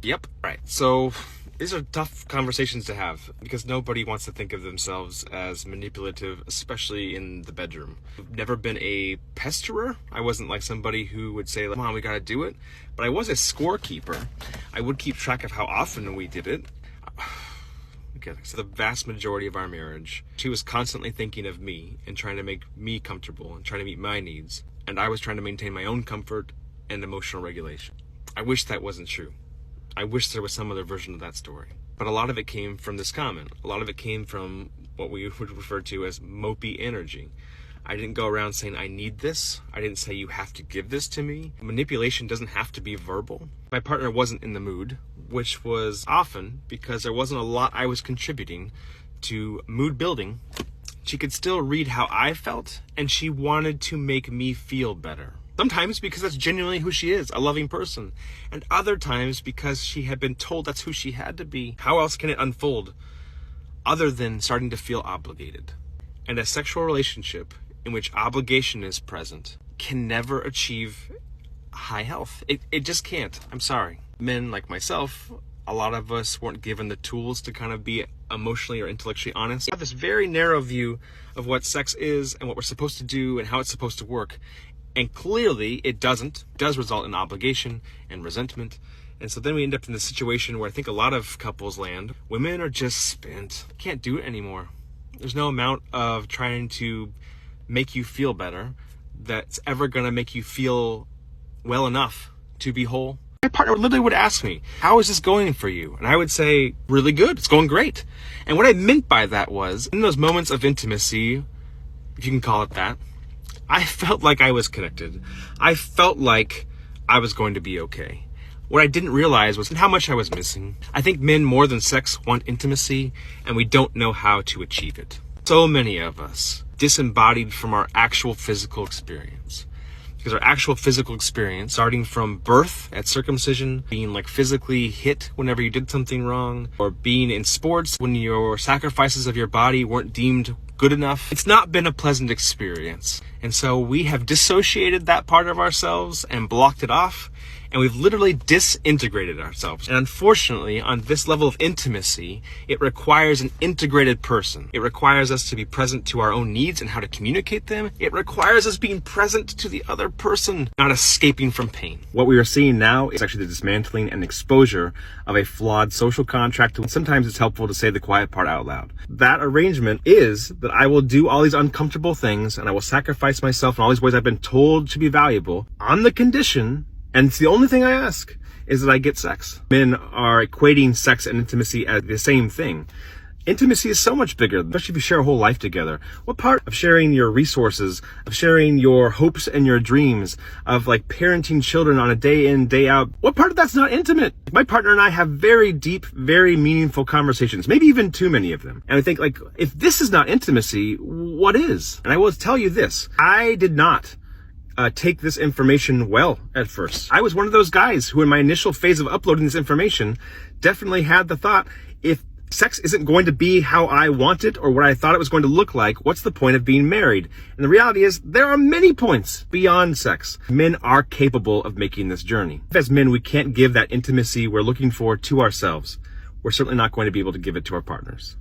Yep. Right. So these are tough conversations to have because nobody wants to think of themselves as manipulative, especially in the bedroom. I've never been a pesterer. I wasn't like somebody who would say, come on, we got to do it. But I was a scorekeeper. I would keep track of how often we did it. Okay, so the vast majority of our marriage, she was constantly thinking of me and trying to make me comfortable and trying to meet my needs. And I was trying to maintain my own comfort and emotional regulation. I wish that wasn't true. I wish there was some other version of that story. But a lot of it came from this comment. A lot of it came from what we would refer to as mopey energy. I didn't go around saying, I need this. I didn't say, you have to give this to me. Manipulation doesn't have to be verbal. My partner wasn't in the mood, which was often because there wasn't a lot I was contributing to mood building. She could still read how I felt, and she wanted to make me feel better. Sometimes because that's genuinely who she is, a loving person. And other times because she had been told that's who she had to be. How else can it unfold other than starting to feel obligated? And a sexual relationship in which obligation is present can never achieve high health. It just can't. I'm sorry. Men like myself, a lot of us weren't given the tools to kind of be emotionally or intellectually honest. We have this very narrow view of what sex is and what we're supposed to do and how it's supposed to work. And clearly it does result in obligation and resentment. And so then we end up in this situation where I think a lot of couples land. Women are just spent. Can't do it anymore. There's no amount of trying to make you feel better that's ever going to make you feel well enough to be whole. My partner literally would ask me, how is this going for you? And I would say, really good. It's going great. And what I meant by that was, in those moments of intimacy, if you can call it that, I felt like I was connected. I felt like I was going to be okay. What I didn't realize was how much I was missing. I think men more than sex want intimacy, and we don't know how to achieve it. So many of us disembodied from our actual physical experience. Because our actual physical experience, starting from birth at circumcision, being like physically hit whenever you did something wrong, or being in sports when your sacrifices of your body weren't deemed good enough. It's not been a pleasant experience. And so we have dissociated that part of ourselves and blocked it off. And we've literally disintegrated ourselves. And unfortunately, on this level of intimacy, it requires an integrated person. It requires us to be present to our own needs and how to communicate them. It requires us being present to the other person, not escaping from pain. What we are seeing now is actually the dismantling and exposure of a flawed social contract. And sometimes it's helpful to say the quiet part out loud. That arrangement is that I will do all these uncomfortable things and I will sacrifice myself in all these ways I've been told to be valuable on the condition, and it's the only thing I ask, is that I get sex. Men are equating sex and intimacy as the same thing. Intimacy is so much bigger, especially if you share a whole life together. What part of sharing your resources, of sharing your hopes and your dreams, of like parenting children on a day in, day out, what part of that's not intimate? My partner and I have very deep, very meaningful conversations, maybe even too many of them. And I think like, if this is not intimacy, what is? And I will tell you this, I did not take this information well at first. I was one of those guys who in my initial phase of uploading this information definitely had the thought, if sex isn't going to be how I want it or what I thought it was going to look like, what's the point of being married? And the reality is there are many points beyond sex. Men are capable of making this journey. As men, we can't give that intimacy we're looking for to ourselves. We're certainly not going to be able to give it to our partners.